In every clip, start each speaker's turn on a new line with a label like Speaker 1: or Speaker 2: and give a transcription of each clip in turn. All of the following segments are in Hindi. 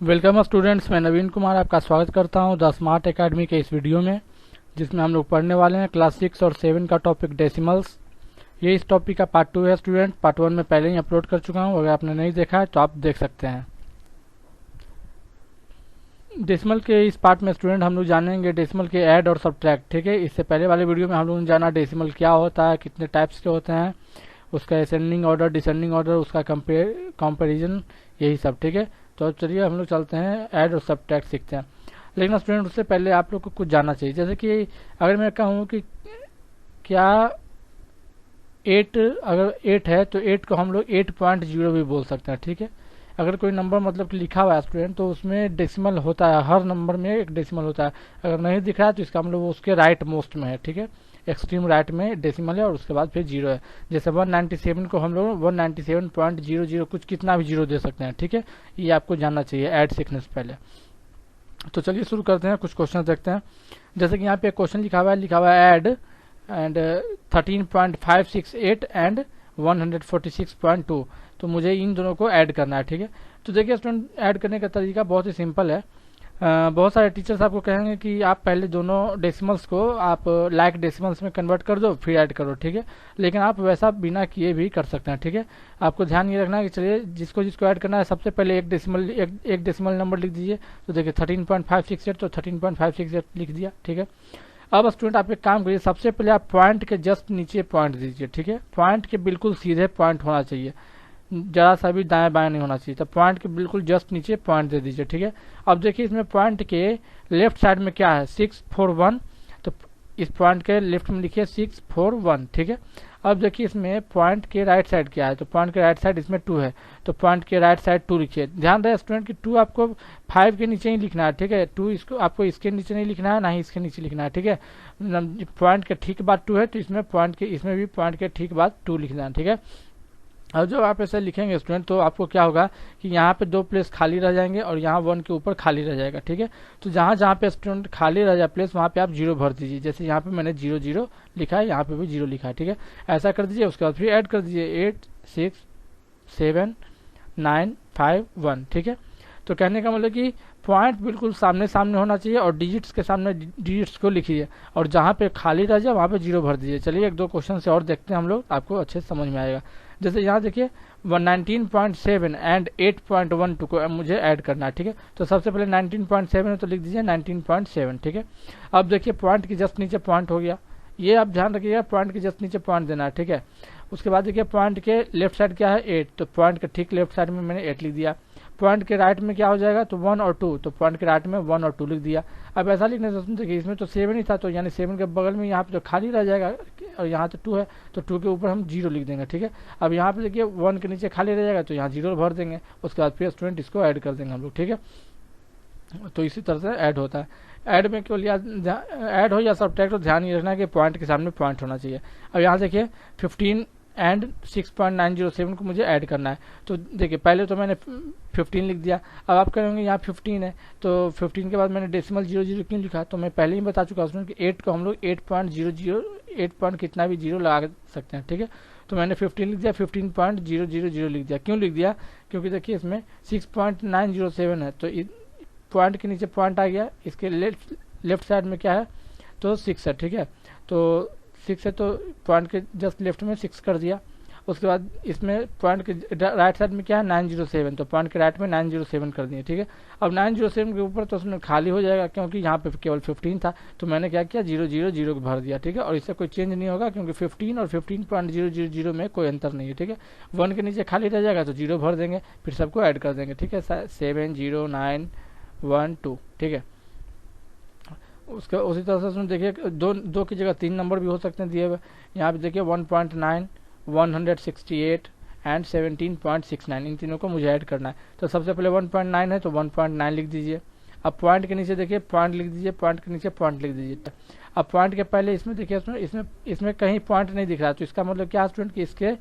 Speaker 1: वेलकम स्टूडेंट्स, मैं नवीन कुमार आपका स्वागत करता हूं द स्मार्ट एकेडमी के इस वीडियो में, जिसमें हम लोग पढ़ने वाले हैं क्लास 6 और 7 का टॉपिक डेसिमल्स। ये इस टॉपिक का पार्ट 2 है स्टूडेंट। पार्ट 1 में पहले ही अपलोड कर चुका हूं, अगर आपने नहीं देखा है तो आप देख सकते हैं। डेसिमल के इस पार्ट में स्टूडेंट हम लोग जानेंगे डेसिमल के ऐड और सब्ट्रैक्ट। ठीक है, इससे पहले वाले वीडियो में हम लोगों ने जाना डेसिमल क्या होता है, कितने टाइप्स के होते हैं, उसका असेंडिंग ऑर्डर, डिसेंडिंग ऑर्डर, उसका कंपेरिजन, यही सब। ठीक है, तो चलिए हम लोग चलते हैं ऐड और सब्ट्रैक्ट सीखते हैं। लेकिन स्टूडेंट उससे पहले आप लोग को कुछ जानना चाहिए। जैसे कि अगर मैं कहूँ कि क्या 8, अगर 8 है तो 8 को हम लोग 8.0 भी बोल सकते हैं। ठीक है, अगर कोई नंबर मतलब कि लिखा हुआ है स्टूडेंट तो उसमें डेसिमल होता है, हर नंबर में एक डेसिमल होता है। अगर नहीं दिख रहा है तो इसका मतलब वो उसके राइट मोस्ट में है। ठीक है, एक्सट्रीम राइट में डेसिमल है और उसके बाद फिर जीरो है। जैसे 197 को हम लोग 197.00 कुछ कितना भी जीरो दे सकते हैं। ठीक है, ये आपको जानना चाहिए ऐड सीखने से पहले। तो चलिए शुरू करते हैं, कुछ क्वेश्चन देखते हैं। जैसे कि यहाँ पे क्वेश्चन लिखा हुआ है ऐड एंड 13.568 एंड 146.2। तो मुझे इन दोनों को ऐड करना है। ठीक है, तो देखिए स्टूडेंट, ऐड करने का तरीका बहुत ही सिंपल है। बहुत सारे टीचर्स आपको कहेंगे कि आप पहले दोनों डेसिमल्स को आप लाइक डेसिमल्स में कन्वर्ट कर दो फिर ऐड करो। ठीक है, लेकिन आप वैसा बिना किए भी कर सकते हैं। ठीक है, आपको ध्यान ये रखना है कि चलिए जिसको जिसको ऐड करना है सबसे पहले एक डेसिमल नंबर लिख दीजिए। तो देखिए 13.568 तो 13.568 लिख दिया। ठीक है, अब स्टूडेंट आप एक काम करिए, सबसे पहले आप पॉइंट के जस्ट नीचे पॉइंट दीजिए। ठीक है, पॉइंट के बिल्कुल सीधे पॉइंट होना चाहिए, जरा सा भी दाएं बाएं नहीं होना चाहिए। तो पॉइंट के बिल्कुल जस्ट नीचे पॉइंट दे दीजिए। ठीक है, अब देखिए इसमें पॉइंट के लेफ्ट साइड में क्या है, 641। तो इस पॉइंट के लेफ्ट में लिखिए 641। ठीक है, अब देखिए इसमें पॉइंट के राइट साइड क्या है, तो पॉइंट के राइट साइड इसमें 2 है, तो पॉइंट के राइट साइड 2 लिखिए। ध्यान रहे स्टूडेंट कि 2 आपको 5 के नीचे ही लिखना है। ठीक है, 2 इसको आपको इसके नीचे नहीं लिखना है, ना ही इसके नीचे लिखना है। ठीक है, पॉइंट के ठीक बाद 2 है तो इसमें पॉइंट के इसमें भी पॉइंट के ठीक बाद 2 लिखना है। ठीक है, और जब आप ऐसे लिखेंगे स्टूडेंट तो आपको क्या होगा कि यहाँ पे 2 प्लेस खाली रह जाएंगे और यहाँ 1 के ऊपर खाली रह जाएगा। ठीक है, तो जहाँ जहाँ पे स्टूडेंट खाली रह जाए प्लेस वहाँ पे आप 0 भर दीजिए। जैसे यहाँ पे मैंने 0 0 लिखा है, यहाँ पे भी 0 लिखा है। ठीक है, ऐसा कर दीजिए। उसके बाद फिर ऐड कर दीजिए 8 6 7 9 5 1। ठीक है, तो कहने का मतलब कि पॉइंट बिल्कुल सामने सामने होना चाहिए और डिजिट्स के सामने डिजिट्स को लिखिए और जहाँ पे खाली रह जाए वहाँ पे 0 भर दीजिए। चलिए एक दो क्वेश्चन से और देखते हैं हम लोग, आपको अच्छे से समझ में आएगा। जैसे यहाँ देखिए 19.7 एंड 8.12 को मुझे ऐड करना है। ठीक है, तो सबसे पहले 19.7 है तो लिख दीजिए 19.7। ठीक है, अब देखिए पॉइंट के जस्ट नीचे पॉइंट हो गया, ये आप ध्यान रखिएगा, पॉइंट के जस्ट नीचे पॉइंट देना है। ठीक है, उसके बाद देखिए पॉइंट के लेफ्ट साइड क्या है 8, तो पॉइंट के ठीक लेफ्ट साइड में मैंने 8 लिख दिया। पॉइंट के राइट में क्या हो जाएगा तो 1 और 2, तो पॉइंट के राइट में 1 और 2 लिख दिया। अब ऐसा लिखने से देखिए इसमें तो 7 ही था, तो यानी 7 के बगल में यहाँ पे तो खाली रह जाएगा और यहाँ तो 2 है, तो 2 के ऊपर हम 0 लिख देंगे। ठीक है, अब यहाँ पे देखिए 1 के नीचे खाली रह जाएगा तो यहाँ 0 भर देंगे। उसके बाद फिर स्टूडेंट इसको ऐड कर देंगे हम लोग। ठीक है, तो इसी तरह से ऐड होता है। ऐड में केवल ऐड हो या सब्ट्रैक्ट हो, ध्यान ये रखना है कि पॉइंट के सामने पॉइंट होना चाहिए। अब यहाँ देखिए 15 एंड 6.907 को मुझे ऐड करना है। तो देखिए पहले तो मैंने 15 लिख दिया। अब आप कहेंगे यहाँ 15 है तो 15 के बाद मैंने डेसिमल 00 क्यों लिखा, तो मैं पहले ही बता चुका हूँ कि 8 को हम लोग 8.00 8 पॉइंट कितना भी 0 लगा सकते हैं। ठीक है, तो मैंने 15 लिख दिया, 15.000 लिख दिया। क्यों लिख दिया, क्योंकि देखिए इसमें 6.907 है तो पॉइंट के नीचे पॉइंट आ गया, इसके लेफ्ट साइड में क्या है तो 6 है। ठीक है, तो 6 है तो पॉइंट के जस्ट लेफ्ट में 6 कर दिया। उसके बाद इसमें पॉइंट के राइट साइड में क्या है 907, तो पॉइंट के राइट में 907 कर दिए। ठीक है, अब 907 के ऊपर तो उसमें खाली हो जाएगा क्योंकि यहाँ पे केवल 15 था, तो मैंने क्या किया 000 को भर दिया। ठीक है, और इससे कोई चेंज नहीं होगा क्योंकि 15 और 15.000 में कोई अंतर नहीं है। ठीक है, 1 के नीचे खाली रह जाएगा तो 0 भर देंगे, फिर सबको ऐड कर देंगे। ठीक है, 7 0 9 1 2। ठीक है, उसका उसी तरह से देखिए दो की जगह 3 नंबर भी हो सकते हैं दिए हुए। यहाँ पे देखिए 1.9 168 एंड 17.69, इन तीनों को मुझे ऐड करना है। तो सबसे पहले 1.9 है तो 1.9 लिख दीजिए। अब पॉइंट के नीचे देखिए पॉइंट लिख दीजिए, पॉइंट के नीचे पॉइंट लिख दीजिए। अब पॉइंट के पहले इसमें देखिए इसमें कहीं पॉइंट नहीं दिख रहा, तो इसका मतलब क्या स्टूडेंट कि इसके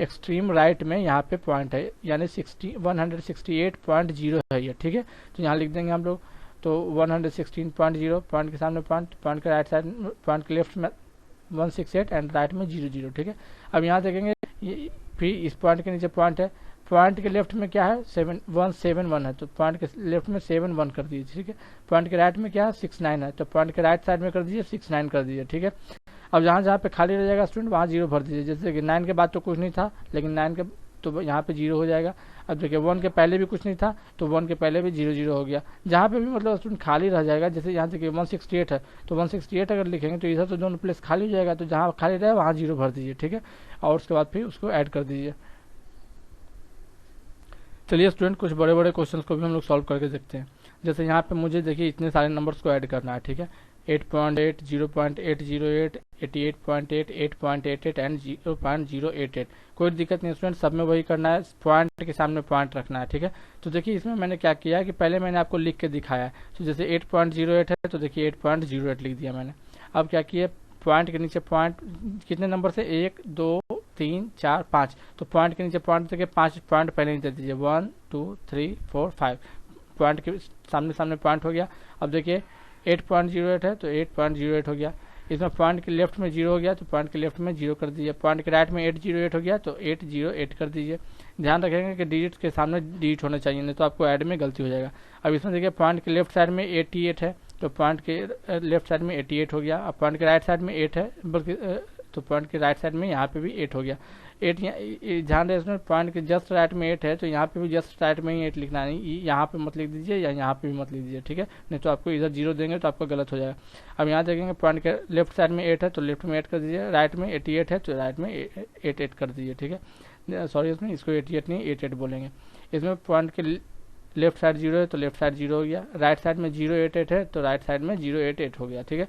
Speaker 1: एक्सट्रीम राइट में यहाँ पे पॉइंट है, यानी 168.0 है ये। ठीक है, तो यहाँ लिख देंगे हम लोग। तो 116.0 पॉइंट के सामने पॉइंट के राइट साइड पॉइंट के लेफ्ट में 168 एंड राइट में 00। ठीक है, अब यहाँ देखेंगे फिर इस पॉइंट के नीचे पॉइंट है पॉइंट के लेफ्ट में क्या है 171 है, तो पॉइंट के लेफ्ट में 71 कर दीजिए, ठीक है। पॉइंट के राइट में क्या है 69 है, तो पॉइंट के राइट साइड में कर दीजिए 69 कर दीजिए, ठीक है। अब जहाँ जहाँ पे खाली रह जाएगा स्टूडेंट वहाँ 0 भर दीजिए। जैसे कि 9 के बाद तो कुछ नहीं था, लेकिन 9 के तो यहाँ पे 0 हो जाएगा। अब देखिए 1 के पहले भी कुछ नहीं था, तो 1 के पहले भी 0 हो गया। जहाँ पे भी मतलब स्टूडेंट खाली रह जाएगा, जैसे यहाँ देखिए 168 है, तो 168 अगर लिखेंगे तो इधर तो दोनों प्लेस खाली हो जाएगा, तो जहाँ खाली रहे वहाँ 0 भर दीजिए, ठीक है। और उसके बाद फिर उसको ऐड कर दीजिए। चलिए स्टूडेंट कुछ बड़े बड़े क्वेश्चन को भी हम लोग सॉल्व करके देखते हैं। जैसे यहाँ पे मुझे देखिए इतने सारे नंबर्स को ऐड करना है, ठीक है। 8.8, 0.808, 88.8, 8.88 एंड 0.088। कोई दिक्कत नहीं स्टूडेंट, सब में वही करना है, पॉइंट के सामने पॉइंट रखना है, ठीक है। तो देखिए इसमें मैंने क्या किया है कि पहले मैंने आपको लिख के दिखाया है। तो जैसे 8.08 है, तो देखिए 8.08 लिख दिया मैंने। अब क्या किया, पॉइंट के नीचे पॉइंट कितने नंबर से 1 2 3 4 5, तो पॉइंट के नीचे पॉइंट देखिए 5 पॉइंट पहले ही दे दीजिए, 1 2 3 4 5, पॉइंट के सामने सामने पॉइंट हो गया। अब देखिए 8.08 है, तो 8.08 हो गया। इसमें पॉइंट के लेफ्ट में 0 हो गया, तो पॉइंट के लेफ्ट में 0 कर दीजिए। पॉइंट के राइट में 808 हो गया, तो 808 कर दीजिए। ध्यान रखेंगे कि डिजिट के सामने डिजिट होना चाहिए, नहीं तो आपको ऐड में गलती हो जाएगा। अब इसमें देखिए पॉइंट के लेफ्ट साइड में 88 है, तो पॉइंट के लेफ्ट साइड में 88 हो गया। अब पॉइंट के राइट साइड में 8 है, बल्कि तो पॉइंट के राइट साइड में यहाँ पे भी 8 हो गया। 8 ध्यान रहे इसमें पॉइंट के जस्ट राइट में 8 है, तो यहाँ पे भी जस्ट राइट में ही 8 लिखना है, यहाँ पे मत लिख दीजिए या यहाँ पे भी मत लिख दीजिए, ठीक है। नहीं तो आपको इधर 0 देंगे तो आपको गलत हो जाएगा। अब यहाँ देखेंगे पॉइंट के लेफ्ट साइड में 8 है, तो लेफ्ट में 8 कर दीजिए। राइट में 88 है, तो राइट में 88 कर दीजिए, ठीक है। सॉरी इसमें इसको 88 नहीं 88 बोलेंगे। इसमें पॉइंट के लेफ्ट साइड 0 है, तो लेफ्ट साइड 0 हो गया। राइट साइड में 088 है, तो राइट साइड में 088 हो गया, ठीक है।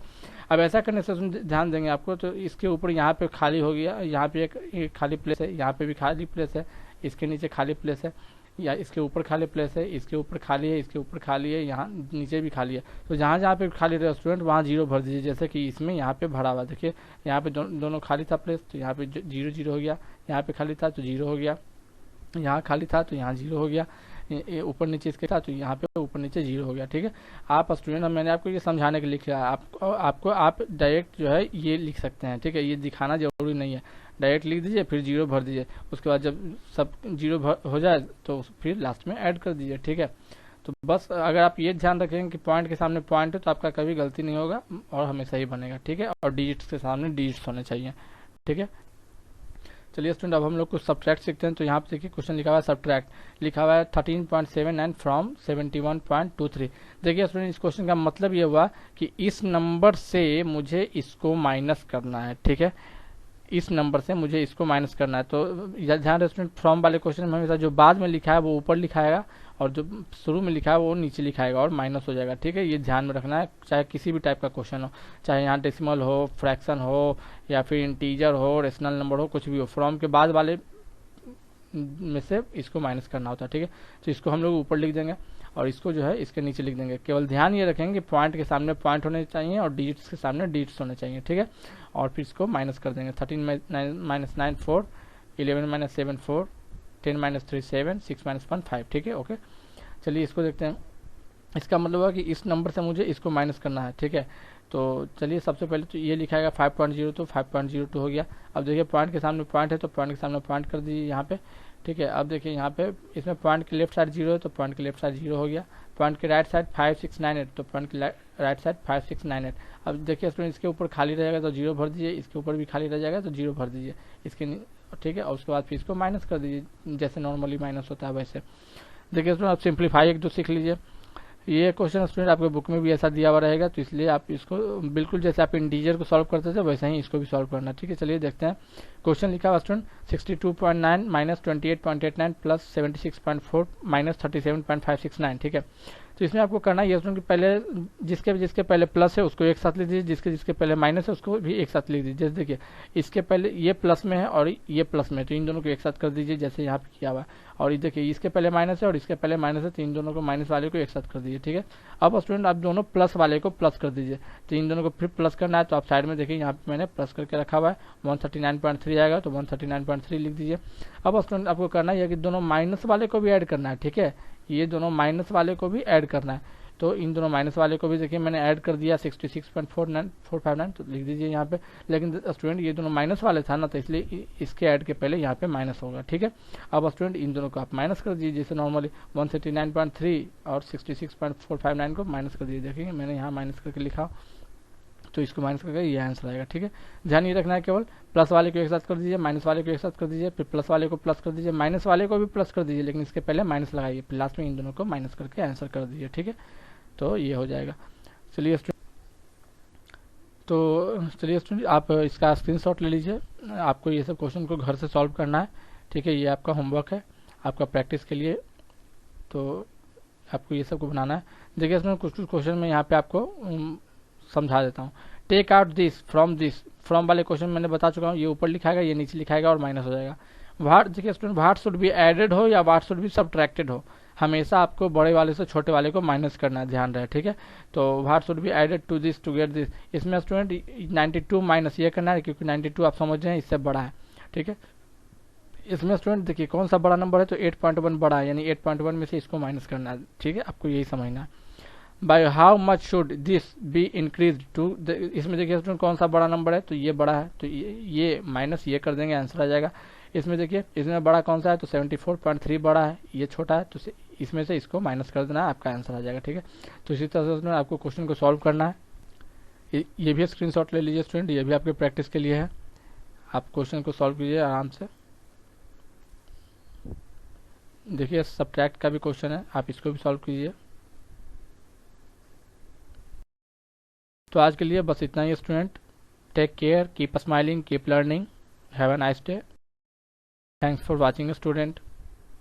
Speaker 1: अब ऐसा करने से ध्यान देंगे आपको, तो इसके ऊपर यहाँ पे खाली हो गया, यहाँ पे एक खाली प्लेस है, यहाँ पे भी खाली प्लेस है, इसके नीचे खाली प्लेस है, या इसके ऊपर खाली प्लेस है, इसके ऊपर खाली है, इसके ऊपर खाली है, यहाँ नीचे भी खाली है। तो जहाँ जहाँ पे खाली रहे स्टूडेंट वहाँ 0 भर दीजिए। जैसे कि इसमें यहाँ पे भरा हुआ देखिए, यहाँ पे दोनों खाली था प्लेस, तो यहाँ पे 0 हो गया। यहाँ पे खाली था तो 0 हो गया, यहाँ खाली था तो यहाँ 0 हो गया, ऊपर नीचे इसके था तो यहाँ पे ऊपर नीचे 0 हो गया, ठीक है। आप स्टूडेंट, मैंने आपको ये समझाने के लिए लिखा है, आपको आप डायरेक्ट जो है ये लिख सकते हैं, ठीक है। ये दिखाना जरूरी नहीं है, डायरेक्ट लिख दीजिए फिर 0 भर दीजिए। उसके बाद जब सब 0 हो जाए तो फिर लास्ट में ऐड कर दीजिए, ठीक है। तो बस अगर आप ये ध्यान रखेंगे कि पॉइंट के सामने पॉइंट है तो आपका कभी गलती नहीं होगा और हमेशा ही बनेगा, ठीक है। और डिजिट्स के सामने डिजिट्स होने चाहिए, ठीक है। चलिए स्टूडेंट अब हम लोग कुछ सब्ट्रैक्ट सीखते हैं। तो यहाँ पे देखिए क्वेश्चन लिखा हुआ है सब्ट्रैक्ट, लिखा हुआ है 13.79 फ्रॉम 71.23। देखिए स्टूडेंट इस क्वेश्चन का मतलब ये हुआ कि इस नंबर से मुझे इसको माइनस करना है, ठीक है। इस नंबर से मुझे इसको माइनस करना है। तो ध्यान रहे स्टूडेंट, फ्रॉम वाले क्वेश्चन में हमेशा जो बाद में लिखा है वो ऊपर लिखाएगा और जो शुरू में लिखा है वो नीचे लिखाएगा और माइनस हो जाएगा, ठीक है। ये ध्यान में रखना है, चाहे किसी भी टाइप का क्वेश्चन हो, चाहे यहाँ डेसिमल हो, फ्रैक्शन हो, या फिर इंटीजर हो, रेशनल नंबर हो, कुछ भी हो, फ्रॉम के बाद वाले में से इसको माइनस करना होता है, ठीक है। तो इसको हम लोग ऊपर लिख देंगे और इसको जो है इसके नीचे लिख देंगे। केवल ध्यान ये रखेंगे कि पॉइंट के सामने पॉइंट होने चाहिए और डिजिट्स के सामने डिजिट्स होने चाहिए, ठीक है। और फिर इसको माइनस कर देंगे। 13 - 9 4, 11 - 7 4, 10 - 3 7, 6 - 1 5, ठीक है। ओके, चलिए इसको देखते हैं। इसका मतलब है कि इस नंबर से मुझे इसको माइनस करना है, ठीक है। तो चलिए सबसे पहले तो ये लिखाएगा 5.0, तो 5.02 हो गया। अब देखिए पॉइंट के सामने पॉइंट है तो पॉइंट के सामने पॉइंट कर दीजिए यहाँ पे, ठीक है। अब देखिए यहाँ पे इसमें पॉइंट के लेफ्ट साइड 0 है तो पॉइंट के लेफ्ट साइड 0 हो गया। पॉइंट के राइट साइड 5 6 9 8, तो पॉइंट के राइट साइड 5 6 9 8। अब देखिए स्टूडेंट इसके ऊपर खाली रहेगा तो 0 भर दीजिए, इसके ऊपर भी खाली रह जाएगा तो 0 भर दीजिए इसके, ठीक है। और उसके बाद फिर इसको माइनस कर दीजिए जैसे नॉर्मली माइनस होता है वैसे। देखिए स्टूडेंट आप सिंप्लीफाई 1 2 सीख लीजिए। ये क्वेश्चन स्टूडेंट आपके बुक में भी ऐसा दिया हुआ रहेगा, तो इसलिए आप इसको बिल्कुल जैसे आप इंटीजर को सॉल्व करते थे वैसे ही इसको भी सॉल्व करना, ठीक है। चलिए देखते हैं। क्वेश्चन लिखा हुआ स्टूडेंट 62.9 - 28.89 + 76.4 - 37.569, ठीक है। तो इसमें आपको करना है स्टूडेंट कि पहले जिसके पहले प्लस है उसको एक साथ लिख दीजिए, जिसके पहले माइनस है उसको भी एक साथ लिख दीजिए। जैसे देखिए इसके पहले ये प्लस में है और ये प्लस में है, तो इन दोनों को एक साथ कर दीजिए जैसे यहाँ पे किया हुआ है। और ये देखिए इसके पहले माइनस है और इसके पहले माइनस है, तो इन दोनों को माइनस वाले को एक साथ कर दीजिए, ठीक है। अब स्टूडेंट आप दोनों प्लस वाले को प्लस कर दीजिए, तो इन दोनों को फिर प्लस करना है। तो आप साइड में देखिए यहाँ पे मैंने प्लस करके रखा हुआ है, 139.3 आएगा तो 139.3 लिख दीजिए। अब स्टूडेंट आपको करना है कि दोनों माइनस वाले को भी ऐड करना है, ठीक है। ये दोनों माइनस वाले को भी ऐड करना है। तो इन दोनों माइनस वाले को भी देखिए मैंने ऐड कर दिया 66.459 तो लिख दीजिए यहाँ पे। लेकिन स्टूडेंट ये दोनों माइनस वाले था ना, तो इसलिए इसके ऐड के पहले यहाँ पे माइनस होगा, ठीक है। अब स्टूडेंट इन दोनों को आप माइनस कर दीजिए, जैसे नॉर्मली 179.3 और 66.459 को माइनस कर दीजिए। देखिए मैंने यहाँ माइनस करके लिखा, तो इसको माइनस करके ये आंसर आएगा, ठीक है। ध्यान ये रखना है, केवल प्लस वाले को एक साथ कर दीजिए, माइनस वाले को एक साथ कर दीजिए, फिर प्लस वाले को प्लस कर दीजिए, माइनस वाले को भी प्लस कर दीजिए, लेकिन इसके पहले माइनस लगाइए, फिर लास्ट में इन दोनों को माइनस करके आंसर कर दीजिए, ठीक है। तो ये हो जाएगा। चलिए स्टूडेंट आप इसका स्क्रीनशॉट ले लीजिए। आपको ये सब क्वेश्चन को घर से सॉल्व करना है, ठीक है। ये आपका होमवर्क है आपका प्रैक्टिस के लिए, तो आपको ये सब को बनाना है। देखिए इसमें कुछ क्वेश्चन में यहाँ पे आपको समझा देता हूँ। टेक आउट दिस, फ्रॉम वाले क्वेश्चन मैंने बता चुका हूँ, ये ऊपर लिखाएगा, ये नीचे लिखाएगा और माइनस हो जाएगा। व्हाट, देखिए student, what should be added हो या व्हाट शुड बी सब्ट्रैक्टेड हो, हमेशा आपको बड़े वाले से छोटे वाले को माइनस करना है, ध्यान रहे, ठीक है। तो what should be added to this to get this, इसमें स्टूडेंट 92 माइनस ये करना है, क्योंकि 92 आप समझ रहे हैं इससे बड़ा है, ठीक है। इसमें स्टूडेंट देखिए कौन सा बड़ा नंबर है, तो 8.1 बड़ा है, यानी 8.1 में से इसको माइनस करना है, ठीक है। आपको यही समझना है। By how much should this be increase to, इसमें देखिए स्टूडेंट कौन सा बड़ा नंबर है, तो ये बड़ा है, तो ये माइनस ये कर देंगे, आंसर आ जाएगा। इसमें देखिए इसमें बड़ा कौन सा है, तो 74.3 बड़ा है, ये छोटा है, तो इसमें से इसको माइनस कर देना है, आपका आंसर आ जाएगा, ठीक है। तो इसी तरह से आपको क्वेश्चन को सॉल्व करना है। ये भी स्क्रीनशॉट ले लीजिए स्टूडेंट, ये भी आपके प्रैक्टिस के लिए है। आप क्वेश्चन को सॉल्व कीजिए आराम से। देखिए सब्ट्रैक्ट का भी क्वेश्चन है, आप इसको भी सॉल्व कीजिए। तो आज के लिए बस इतना ही student. Take care, keep smiling, keep learning, have a nice day. Thanks for watching student.